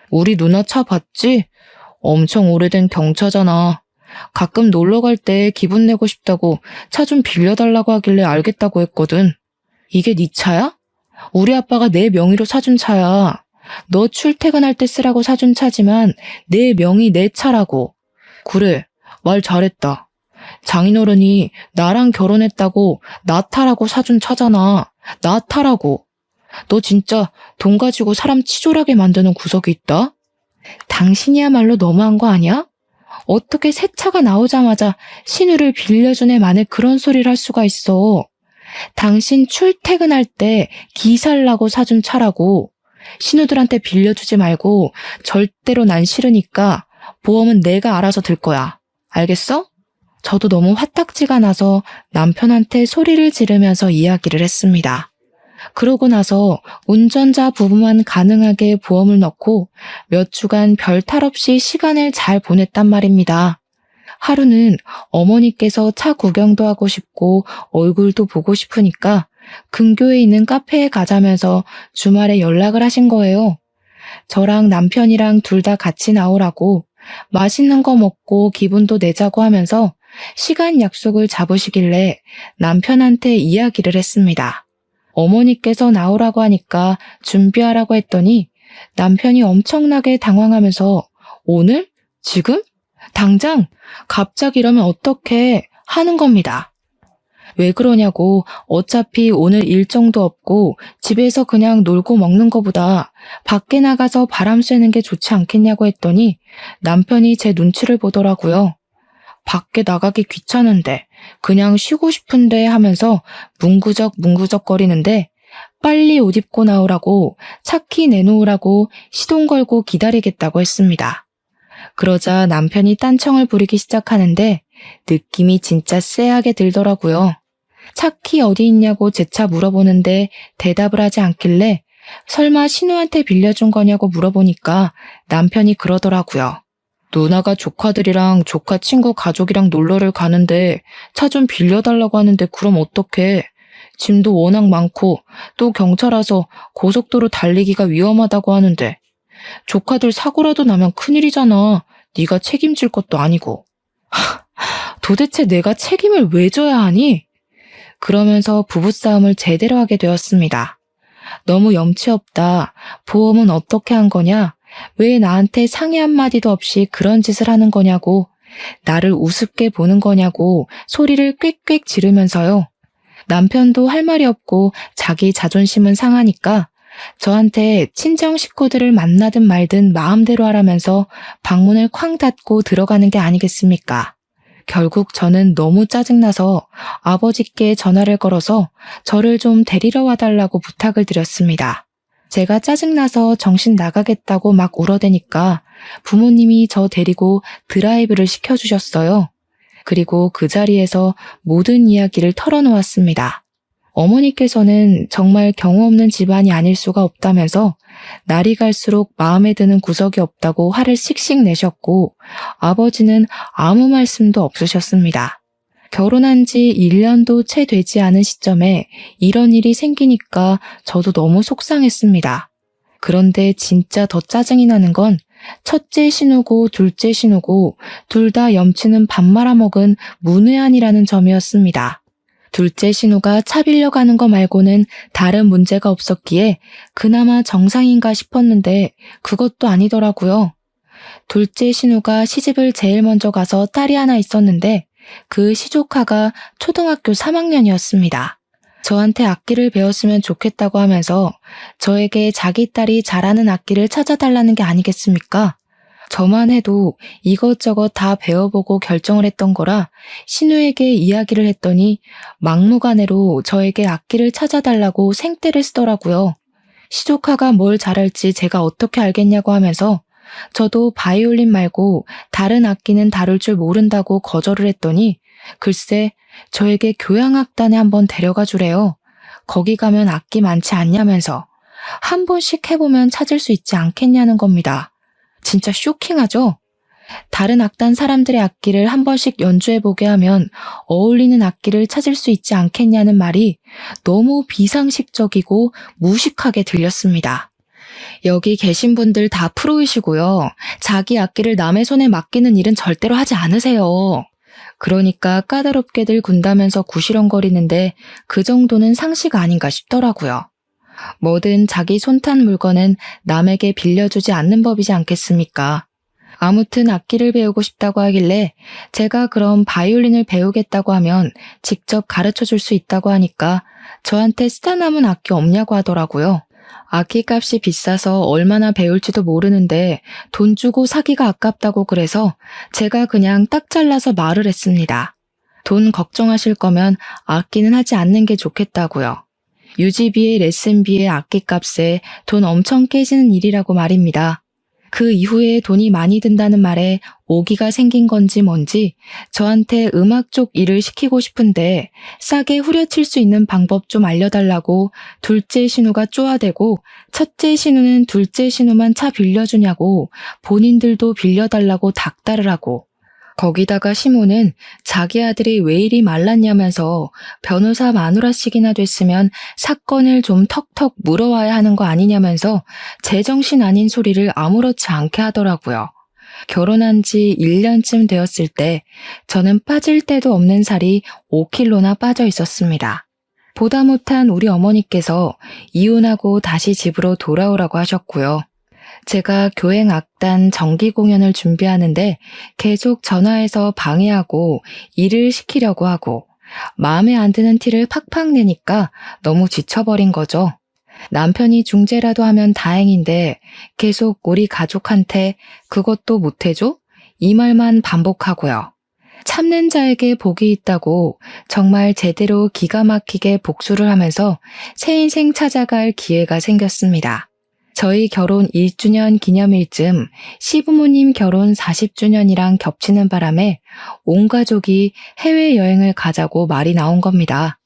S1: 우리 누나 차 봤지? 엄청 오래된 경차잖아. 가끔 놀러 갈 때 기분 내고 싶다고 차 좀 빌려달라고 하길래 알겠다고 했거든. 이게 네 차야? 우리 아빠가 내 명의로 사준 차야. 너 출퇴근할 때 쓰라고 사준 차지만 내 명의 내 차라고. 그래, 말 잘했다. 장인어른이 나랑 결혼했다고 나 타라고 사준 차잖아. 나 타라고. 너 진짜 돈 가지고 사람 치졸하게 만드는 구석이 있다? 당신이야말로 너무한 거 아니야? 어떻게 새 차가 나오자마자 신우를 빌려준 애 만에 그런 소리를 할 수가 있어. 당신 출퇴근할 때 기 살라고 사준 차라고. 신우들한테 빌려주지 말고 절대로 난 싫으니까 보험은 내가 알아서 들 거야. 알겠어? 저도 너무 화딱지가 나서 남편한테 소리를 지르면서 이야기를 했습니다. 그러고 나서 운전자 부부만 가능하게 보험을 넣고 몇 주간 별 탈 없이 시간을 잘 보냈단 말입니다. 하루는 어머니께서 차 구경도 하고 싶고 얼굴도 보고 싶으니까 근교에 있는 카페에 가자면서 주말에 연락을 하신 거예요. 저랑 남편이랑 둘 다 같이 나오라고 맛있는 거 먹고 기분도 내자고 하면서 시간 약속을 잡으시길래 남편한테 이야기를 했습니다. 어머니께서 나오라고 하니까 준비하라고 했더니 남편이 엄청나게 당황하면서 오늘? 지금? 당장? 갑자기 이러면 어떡해? 하는 겁니다. 왜 그러냐고 어차피 오늘 일정도 없고 집에서 그냥 놀고 먹는 거보다 밖에 나가서 바람 쐬는 게 좋지 않겠냐고 했더니 남편이 제 눈치를 보더라고요. 밖에 나가기 귀찮은데 그냥 쉬고 싶은데 하면서 문구적 거리는데 빨리 옷 입고 나오라고 차 키 내놓으라고 시동 걸고 기다리겠다고 했습니다. 그러자 남편이 딴청을 부리기 시작하는데 느낌이 진짜 쎄하게 들더라고요. 차 키 어디 있냐고 재차 물어보는데 대답을 하지 않길래 설마 신우한테 빌려준 거냐고 물어보니까 남편이 그러더라고요. 누나가 조카들이랑 조카 친구 가족이랑 놀러를 가는데 차 좀 빌려달라고 하는데 그럼 어떡해. 짐도 워낙 많고 또 경차라서 고속도로 달리기가 위험하다고 하는데 조카들 사고라도 나면 큰일이잖아. 네가 책임질 것도 아니고. 도대체 내가 책임을 왜 져야 하니? 그러면서 부부싸움을 제대로 하게 되었습니다. 너무 염치 없다. 보험은 어떻게 한 거냐? 왜 나한테 상의 한마디도 없이 그런 짓을 하는 거냐고, 나를 우습게 보는 거냐고 소리를 꽥꽥 지르면서요. 남편도 할 말이 없고 자기 자존심은 상하니까 저한테 친정 식구들을 만나든 말든 마음대로 하라면서 방문을 쾅 닫고 들어가는 게 아니겠습니까? 결국 저는 너무 짜증나서 아버지께 전화를 걸어서 저를 좀 데리러 와달라고 부탁을 드렸습니다. 제가 짜증나서 정신 나가겠다고 막 울어대니까 부모님이 저 데리고 드라이브를 시켜주셨어요. 그리고 그 자리에서 모든 이야기를 털어놓았습니다. 어머니께서는 정말 경우 없는 집안이 아닐 수가 없다면서 날이 갈수록 마음에 드는 구석이 없다고 화를 씩씩 내셨고 아버지는 아무 말씀도 없으셨습니다. 결혼한 지 1년도 채 되지 않은 시점에 이런 일이 생기니까 저도 너무 속상했습니다. 그런데 진짜 더 짜증이 나는 건 첫째 신우고 둘째 신우고 둘 다 염치는 밥 말아먹은 문외한이라는 점이었습니다. 둘째 신우가 차 빌려가는 거 말고는 다른 문제가 없었기에 그나마 정상인가 싶었는데 그것도 아니더라고요. 둘째 신우가 시집을 제일 먼저 가서 딸이 하나 있었는데 그 시조카가 초등학교 3학년이었습니다. 저한테 악기를 배웠으면 좋겠다고 하면서 저에게 자기 딸이 잘하는 악기를 찾아달라는 게 아니겠습니까? 저만 해도 이것저것 다 배워보고 결정을 했던 거라 신우에게 이야기를 했더니 막무가내로 저에게 악기를 찾아달라고 생떼를 쓰더라고요. 시조카가 뭘 잘할지 제가 어떻게 알겠냐고 하면서 저도 바이올린 말고 다른 악기는 다룰 줄 모른다고 거절을 했더니 글쎄 저에게 교향악단에 한번 데려가 주래요. 거기 가면 악기 많지 않냐면서 한 번씩 해보면 찾을 수 있지 않겠냐는 겁니다. 진짜 쇼킹하죠? 다른 악단 사람들의 악기를 한 번씩 연주해보게 하면 어울리는 악기를 찾을 수 있지 않겠냐는 말이 너무 비상식적이고 무식하게 들렸습니다. 여기 계신 분들 다 프로이시고요. 자기 악기를 남의 손에 맡기는 일은 절대로 하지 않으세요. 그러니까 까다롭게들 군다면서 구시렁거리는데 그 정도는 상식 아닌가 싶더라고요. 뭐든 자기 손탄 물건은 남에게 빌려주지 않는 법이지 않겠습니까? 아무튼 악기를 배우고 싶다고 하길래 제가 그럼 바이올린을 배우겠다고 하면 직접 가르쳐줄 수 있다고 하니까 저한테 쓰다 남은 악기 없냐고 하더라고요. 악기값이 비싸서 얼마나 배울지도 모르는데 돈 주고 사기가 아깝다고 그래서 제가 그냥 딱 잘라서 말을 했습니다. 돈 걱정하실 거면 악기는 하지 않는 게 좋겠다고요. 유지비에 레슨비에 악기값에 돈 엄청 깨지는 일이라고 말입니다. 그 이후에 돈이 많이 든다는 말에 오기가 생긴 건지 뭔지 저한테 음악 쪽 일을 시키고 싶은데 싸게 후려칠 수 있는 방법 좀 알려달라고 둘째 신우가 쪼아대고 첫째 신우는 둘째 신우만 차 빌려주냐고 본인들도 빌려달라고 닥달을 하고 거기다가 시모는 자기 아들이 왜 이리 말랐냐면서 변호사 마누라씩이나 됐으면 사건을 좀 턱턱 물어와야 하는 거 아니냐면서 제정신 아닌 소리를 아무렇지 않게 하더라고요. 결혼한 지 1년쯤 되었을 때 저는 빠질 데도 없는 살이 5kg나 빠져 있었습니다. 보다 못한 우리 어머니께서 이혼하고 다시 집으로 돌아오라고 하셨고요. 제가 교행 악단 정기 공연을 준비하는데 계속 전화해서 방해하고 일을 시키려고 하고 마음에 안 드는 티를 팍팍 내니까 너무 지쳐버린 거죠. 남편이 중재라도 하면 다행인데 계속 우리 가족한테 그것도 못해줘? 이 말만 반복하고요. 참는 자에게 복이 있다고 정말 제대로 기가 막히게 복수를 하면서 새 인생 찾아갈 기회가 생겼습니다. 저희 결혼 1주년 기념일쯤 시부모님 결혼 40주년이랑 겹치는 바람에 온 가족이 해외여행을 가자고 말이 나온 겁니다.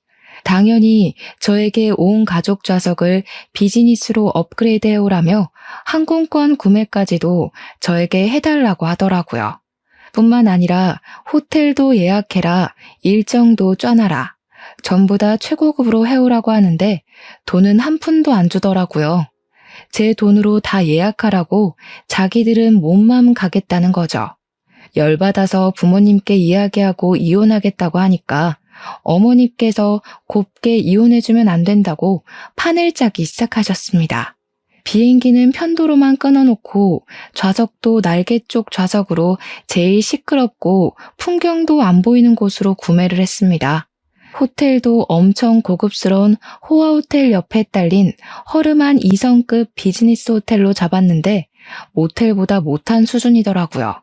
S1: 당연히 저에게 온 가족 좌석을 비즈니스로 업그레이드 해오라며 항공권 구매까지도 저에게 해달라고 하더라고요. 뿐만 아니라 호텔도 예약해라, 일정도 짜놔라. 전부 다 최고급으로 해오라고 하는데 돈은 한 푼도 안 주더라고요. 제 돈으로 다 예약하라고 자기들은 몸만 가겠다는 거죠. 열받아서 부모님께 이야기하고 이혼하겠다고 하니까 어머니께서 곱게 이혼해주면 안 된다고 판을 짜기 시작하셨습니다. 비행기는 편도로만 끊어놓고 좌석도 날개 쪽 좌석으로 제일 시끄럽고 풍경도 안 보이는 곳으로 구매를 했습니다. 호텔도 엄청 고급스러운 호화호텔 옆에 딸린 허름한 2성급 비즈니스 호텔로 잡았는데 모텔보다 못한 수준이더라고요.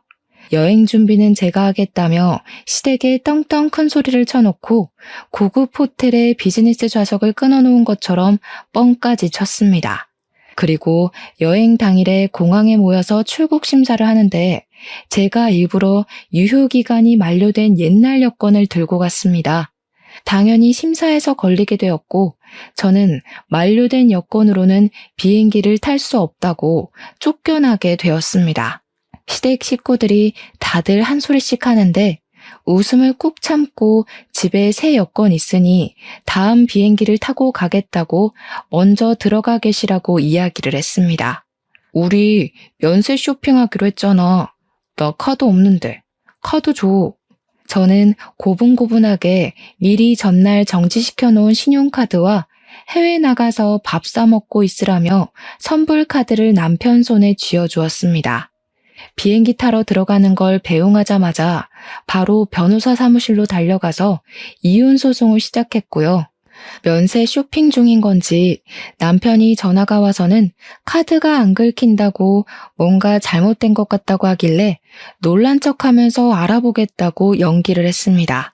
S1: 여행 준비는 제가 하겠다며 시댁에 떵떵 큰 소리를 쳐놓고 고급 호텔의 비즈니스 좌석을 끊어놓은 것처럼 뻥까지 쳤습니다. 그리고 여행 당일에 공항에 모여서 출국 심사를 하는데 제가 일부러 유효기간이 만료된 옛날 여권을 들고 갔습니다. 당연히 심사에서 걸리게 되었고 저는 만료된 여권으로는 비행기를 탈 수 없다고 쫓겨나게 되었습니다. 시댁 식구들이 다들 한 소리씩 하는데 웃음을 꾹 참고 집에 새 여권 있으니 다음 비행기를 타고 가겠다고 먼저 들어가 계시라고 이야기를 했습니다. 우리 면세 쇼핑하기로 했잖아. 나 카드 없는데. 카드 줘. 저는 고분고분하게 미리 전날 정지시켜 놓은 신용카드와 해외 나가서 밥 사 먹고 있으라며 선불 카드를 남편 손에 쥐어주었습니다. 비행기 타러 들어가는 걸 배웅하자마자 바로 변호사 사무실로 달려가서 이혼 소송을 시작했고요. 면세 쇼핑 중인 건지 남편이 전화가 와서는 카드가 안 긁힌다고 뭔가 잘못된 것 같다고 하길래 놀란 척하면서 알아보겠다고 연기를 했습니다.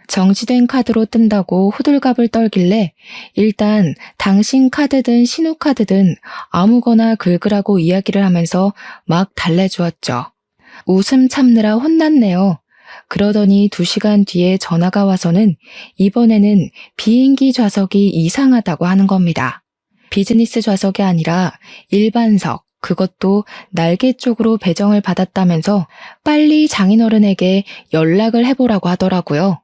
S1: 정지된 카드로 뜬다고 호들갑을 떨길래 일단 당신 카드든 신호카드든 아무거나 긁으라고 이야기를 하면서 막 달래주었죠. 웃음 참느라 혼났네요. 그러더니 2시간 뒤에 전화가 와서는 이번에는 비행기 좌석이 이상하다고 하는 겁니다. 비즈니스 좌석이 아니라 일반석, 그것도 날개 쪽으로 배정을 받았다면서 빨리 장인어른에게 연락을 해보라고 하더라고요.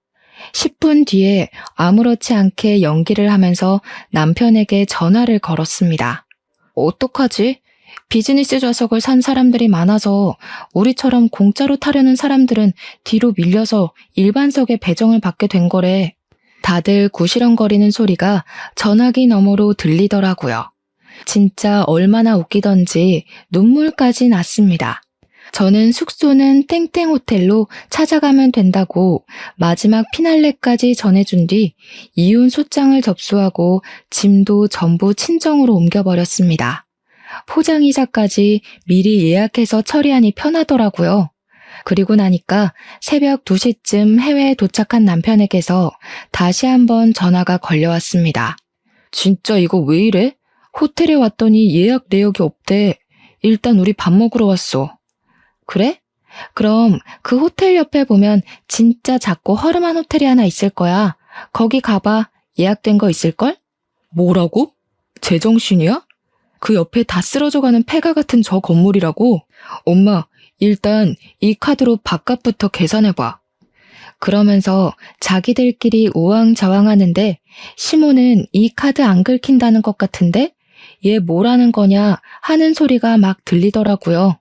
S1: 10분 뒤에 아무렇지 않게 연기를 하면서 남편에게 전화를 걸었습니다. 어떡하지? 비즈니스 좌석을 산 사람들이 많아서 우리처럼 공짜로 타려는 사람들은 뒤로 밀려서 일반석에 배정을 받게 된 거래. 다들 구시렁거리는 소리가 전화기 너머로 들리더라고요. 진짜 얼마나 웃기던지 눈물까지 났습니다. 저는 숙소는 땡땡 호텔로 찾아가면 된다고 마지막 피날레까지 전해준 뒤 이혼 소장을 접수하고 짐도 전부 친정으로 옮겨버렸습니다. 포장이자까지 미리 예약해서 처리하니 편하더라고요. 그리고 나니까 새벽 2시쯤 해외에 도착한 남편에게서 다시 한번 전화가 걸려왔습니다. 진짜 이거 왜 이래? 호텔에 왔더니 예약 내역이 없대. 일단 우리 밥 먹으러 왔어. 그래? 그럼 그 호텔 옆에 보면 진짜 작고 허름한 호텔이 하나 있을 거야. 거기 가봐. 예약된 거 있을걸? 뭐라고? 제정신이야? 그 옆에 다 쓰러져가는 폐가 같은 저 건물이라고? 엄마, 일단 이 카드로 밥값부터 계산해봐. 그러면서 자기들끼리 우왕좌왕하는데 시모는 이 카드 안 긁힌다는 것 같은데 얘 뭐라는 거냐 하는 소리가 막 들리더라고요.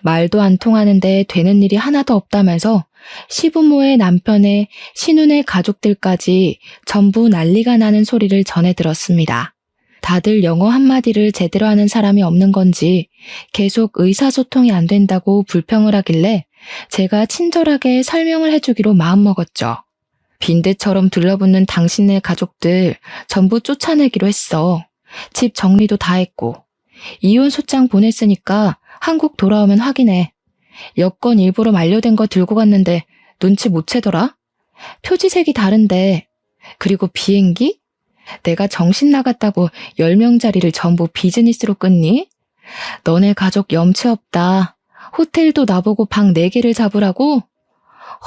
S1: 말도 안 통하는데 되는 일이 하나도 없다면서 시부모의 남편의 신혼의 가족들까지 전부 난리가 나는 소리를 전해 들었습니다. 다들 영어 한마디를 제대로 하는 사람이 없는 건지 계속 의사소통이 안 된다고 불평을 하길래 제가 친절하게 설명을 해주기로 마음먹었죠. 빈대처럼 들러붙는 당신네 가족들 전부 쫓아내기로 했어. 집 정리도 다 했고. 이혼 소장 보냈으니까 한국 돌아오면 확인해. 여권 일부러 만료된 거 들고 갔는데 눈치 못 채더라? 표지색이 다른데. 그리고 비행기? 내가 정신 나갔다고 10명짜리를 전부 비즈니스로 끊니? 너네 가족 염치 없다. 호텔도 나보고 방 4개를 잡으라고?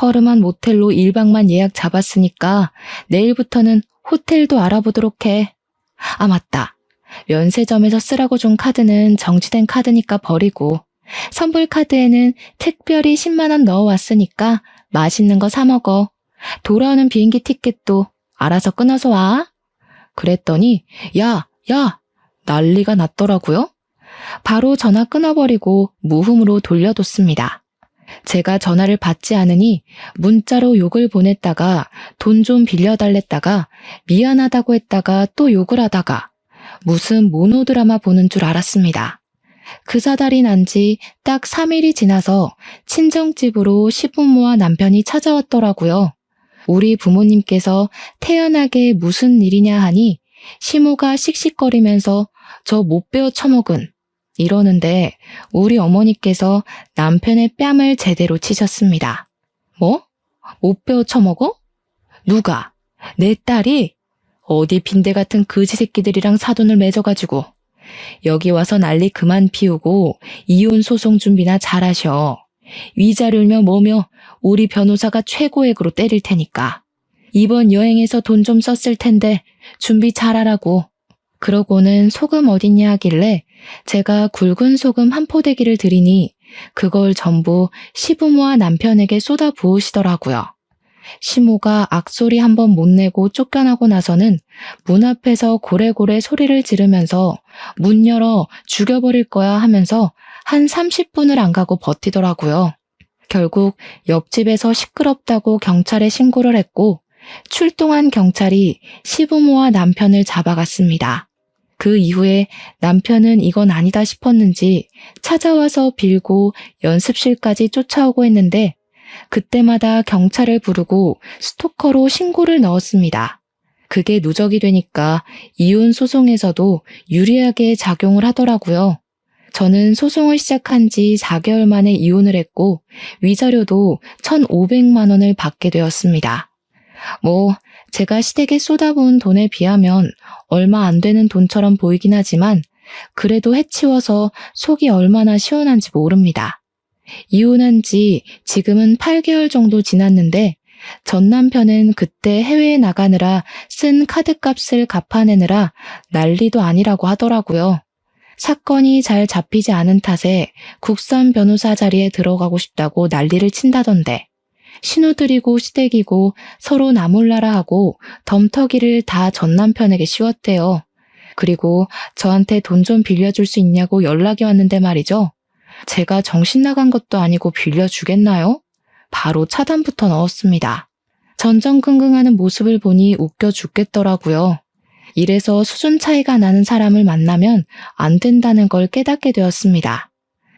S1: 허름한 모텔로 1박만 예약 잡았으니까 내일부터는 호텔도 알아보도록 해. 아, 맞다. 면세점에서 쓰라고 준 카드는 정지된 카드니까 버리고 선불 카드에는 특별히 10만 원 넣어왔으니까 맛있는 거 사 먹어. 돌아오는 비행기 티켓도 알아서 끊어서 와. 그랬더니 야 난리가 났더라고요. 바로 전화 끊어버리고 무음으로 돌려뒀습니다. 제가 전화를 받지 않으니 문자로 욕을 보냈다가 돈 좀 빌려달랬다가 미안하다고 했다가 또 욕을 하다가 무슨 모노드라마 보는 줄 알았습니다. 그 사달이 난 지 딱 3일이 지나서 친정집으로 시부모와 남편이 찾아왔더라고요. 우리 부모님께서 태연하게 무슨 일이냐 하니 시모가 씩씩거리면서 저 못 배워 처먹은 이러는데 우리 어머니께서 남편의 뺨을 제대로 치셨습니다. 뭐? 못 배워 처먹어? 누가? 내 딸이? 어디 빈대 같은 거지 새끼들이랑 사돈을 맺어가지고 여기 와서 난리 그만 피우고 이혼 소송 준비나 잘하셔. 위자료며 뭐며 우리 변호사가 최고액으로 때릴 테니까. 이번 여행에서 돈 좀 썼을 텐데 준비 잘하라고. 그러고는 소금 어딨냐 하길래 제가 굵은 소금 한 포대기를 드리니 그걸 전부 시부모와 남편에게 쏟아 부으시더라고요. 시모가 악소리 한 번 못 내고 쫓겨나고 나서는 문 앞에서 고래고래 소리를 지르면서 문 열어 죽여버릴 거야 하면서 한 30분을 안 가고 버티더라고요. 결국 옆집에서 시끄럽다고 경찰에 신고를 했고 출동한 경찰이 시부모와 남편을 잡아갔습니다. 그 이후에 남편은 이건 아니다 싶었는지 찾아와서 빌고 연습실까지 쫓아오고 했는데 그때마다 경찰을 부르고 스토커로 신고를 넣었습니다. 그게 누적이 되니까 이혼 소송에서도 유리하게 작용을 하더라고요. 저는 소송을 시작한 지 4개월 만에 이혼을 했고 위자료도 1,500만 원을 받게 되었습니다. 제가 시댁에 쏟아부은 돈에 비하면 얼마 안 되는 돈처럼 보이긴 하지만 그래도 해치워서 속이 얼마나 시원한지 모릅니다. 이혼한 지 지금은 8개월 정도 지났는데 전 남편은 그때 해외에 나가느라 쓴 카드값을 갚아내느라 난리도 아니라고 하더라고요. 사건이 잘 잡히지 않은 탓에 국선 변호사 자리에 들어가고 싶다고 난리를 친다던데 신호들이고 시댁이고 서로 나몰라라 하고 덤터기를 다 전 남편에게 씌웠대요. 그리고 저한테 돈 좀 빌려줄 수 있냐고 연락이 왔는데 말이죠. 제가 정신 나간 것도 아니고 빌려주겠나요? 바로 차단부터 넣었습니다. 전전긍긍하는 모습을 보니 웃겨 죽겠더라고요. 이래서 수준 차이가 나는 사람을 만나면 안 된다는 걸 깨닫게 되었습니다.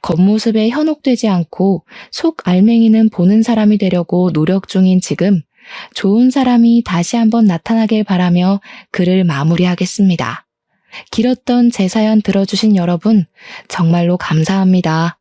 S1: 겉모습에 현혹되지 않고 속 알맹이는 보는 사람이 되려고 노력 중인 지금 좋은 사람이 다시 한번 나타나길 바라며 글을 마무리하겠습니다. 길었던 제 사연 들어주신 여러분 정말로 감사합니다.